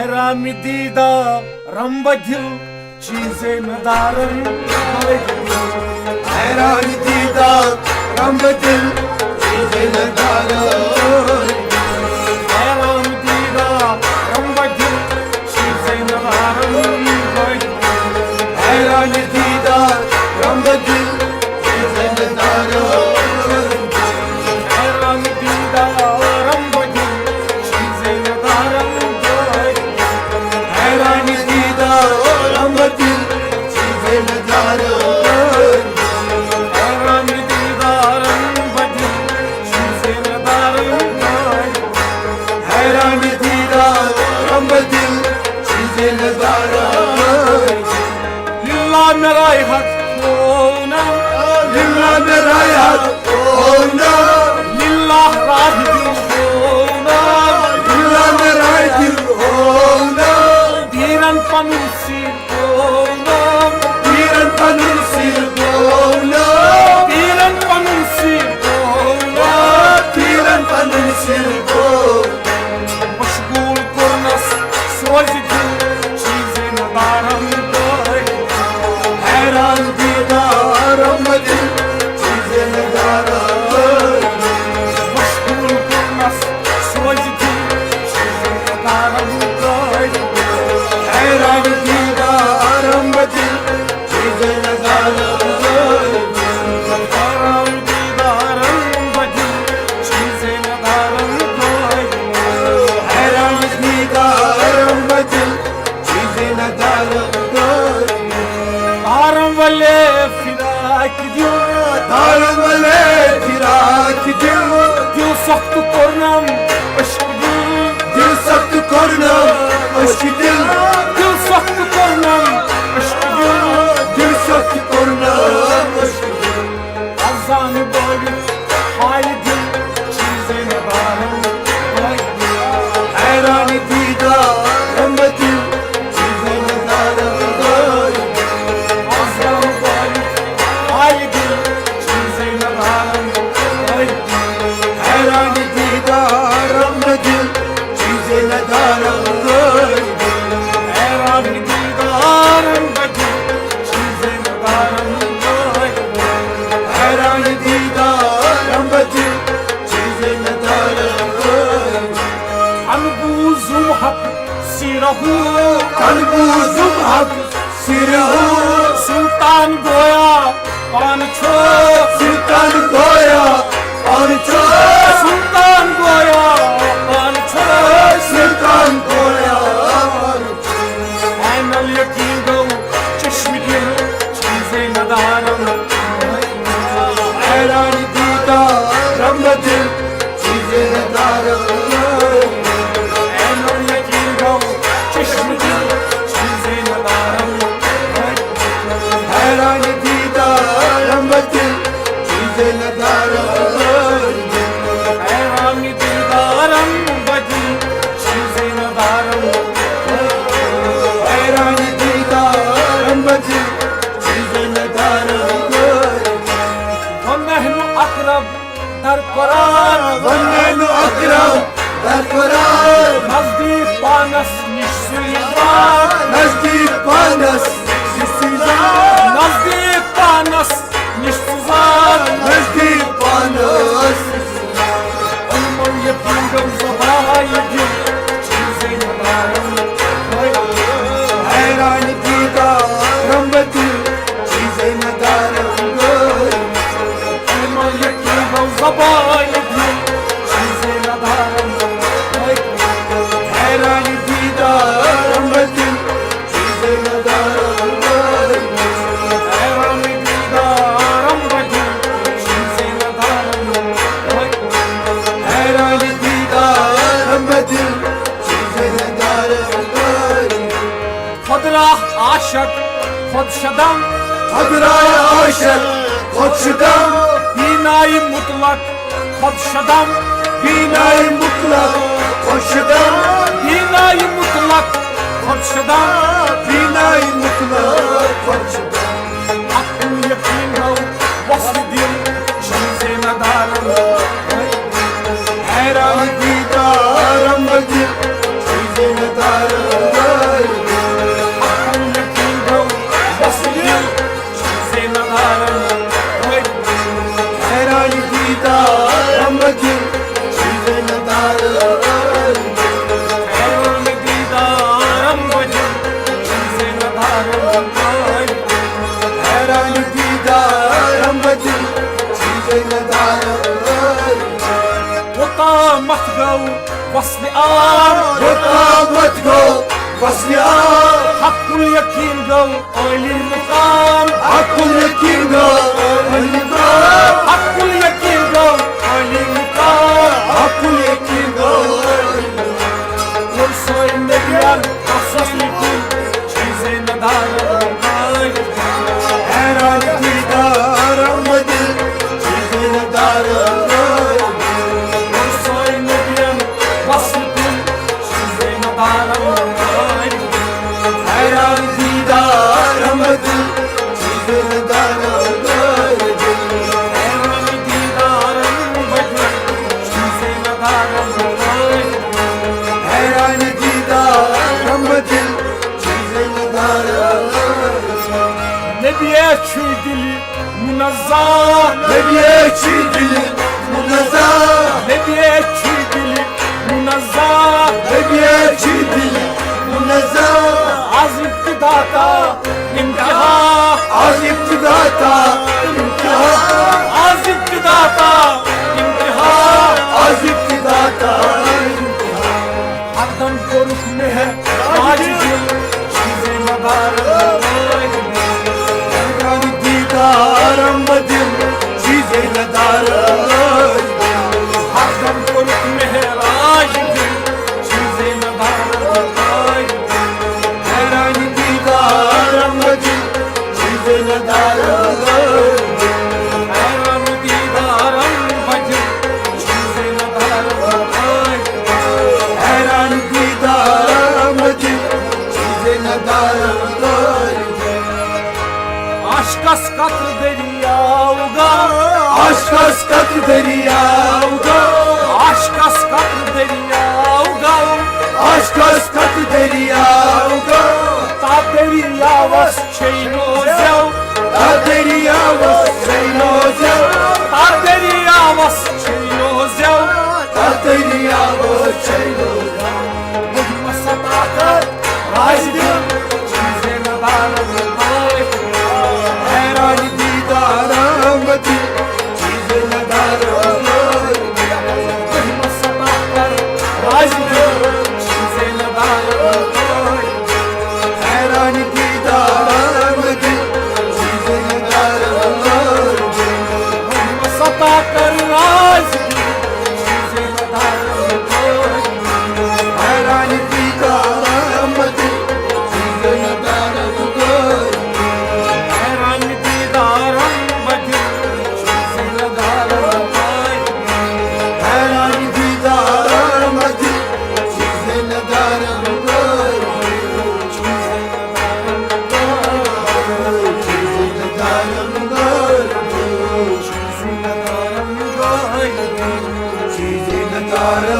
हैरान दीदा रंब दिल चीजें नदारन, हैरान दीदा रंब दिल चीजें नदारन, हैरान दीदा रंब दिल चीजें नदारन, हैरान दीदा रंब दिल चीजें नदारन, हैरान दीदा रंब दिल चीजें नदारन, हैरान दीदा रंब दिल चीजें नदारन, हैरान दीदा रंब दिल चीजें नदारन, हैरान दीदा रंब दिल चीजें नदारन, लिल्ला मेरा हक होना, लिल्ला मेरा याद होना, लिल्ला राह दिल होना, लिल्ला मेरा दिल होना, दीरन पनुन सिर होना, तीरन पनुन सिर होना, दीरन पनुन सिर होना, तीरन पनुन सिर होना, मशगूल कुरनस सोच दिल चीजें नदारन, हैरान दीदा रंब दिल चीजें नदारन, मशगूल कुरनस सोच दिल चीजें नदारन, हैरान दीदा रंब दिल चीजें नदारन, हैरान दीदा रंब दिल चीजें नदारन, हैरान दीदा रंब दिल चीजें नदारन, आरम वाले फिराक दिल, तारम वाले फिराक दिल, दिल सख्त कोरनम अश्क दिल, दिल सख्त करना अश्क दिल, दिल सख्त कोरनम अश्क दिल, दिल सख्त करना अश्क दिल, अजान बोल हाय दिल चीजें नदारन, हैरान दीदा रंब दिल चीजें नदारन, अजान बोल हाय दिल चीजें नदारन, हैरान दीदा रंब दिल चीजें नदारन, हैरान दीदा रंब दिल चीजें नदारन, हैरान दीदा रंब दिल चीजें नदारन, अनबूजुम हक सिरहू, कलबूजुम हक सिरहू, सुल्तान गोया पान छो, सुल्तान गोया और छो, सुल्तान गोया पान छो, सुल्तान गोया और ऐनल यकीन गो चश्म दिल चीजें नदारन, हैरान दीदा रंब दिल चीजें नदारन, ऐनल यकीन गो चश्म दिल चीजें नदारन, हैरान दीदा रंब दिल चीजें नदारन, हैरान दीदा रंब दिल चीजें नदारन, हैरान दीदा रंब दिल चीजें नदारन, वनहनु अक़रब दर क़रार, वन्नैनु अक़रब दर क़रार, नज़दीक पानस निश सुइज़ार, नज़दीक पानस सिसिजार, नज़दीक पानस निश सुइज़ार, नज़दीक पानस उन्मल यकीन गो ज़बाय दिल चीजें नदारन, हैरान दीदा रंब दिल चीजें नदारन, उन्मल यकीन गो ज़बाय दिल चीजें नदारन, हैरान दीदा रंब दिल चीजें नदारन, हैरान दीदा रंब दिल चीजें नदारन, हैरान दीदा रंब दिल चीजें नदारन, खुदरा आशक खुद शदम, खदराय आशक खुद शुदम, बीनाई मुतलक खुद शदम, बीनाई मुतलक खुद शुदम, बीनाई मुतलक खुद शदम, बीनाई मुतलक खुद शुदम, अक्ल यकीन हो वस्ल दिल चीजें नदारन, हैरान दीदा रंब दिल चीजें नदारन, وصل آن رقابت go وصل آن حق اليقين جو أولي المقام حق اليقين go المقام حق اليقين جو أولي المقام حق اليقين go ورسوي النبيان قصص لكل چیزیں ندارم حیران دیدارم دل چیزیں ندارم ورسوي النبيان قصص لكل چیزیں ندارم حیران دیدارم دل چیزیں ندارم حیران دیدارم بجر چیزیں ندارم حیران دیدارم دل چیزیں ندارم Nebiye çüy dili munazzah Nebiye çiğ dilim munazzah Nebiye çüy dili munazzah Nebiye çiğ dilim munazzah Az iktidata imtihan Az iktidata imtihan Az iktidata imtihan Az iktidata imtihan Haddan koruk mehe acizim Çize nadarım Hayran didarım dil çiğ ندارم Haddan koruk mehe acizim Çize nadarım حیران دیدارم دل چیز ندارم Hayran didarım bacım Çize nadarım حیران دیدارم دل چیز ندارم Aşk askatı deryavga عشق از قط دریاوگا Aşk askatı deryavga عشق از قط دریاوگا Ta deryavas çeynozev تا دریاو سینوزو Ta deryavas çeynozev تا دریاو سینوزو Bugma sadakat razıdım Çize nadarım حیران دیدارم دل چیز ندارم Bugma sadakat razıdım Çize nadarım حیران دیدارم دل چیز ندارم Bugma sadakat razıdım Çize nadarım حیران دیدارم دل چیز ندارم Hayran didarım bacım Çize nadarım حیران دیدارم دل چیز ندارم چیز ندارم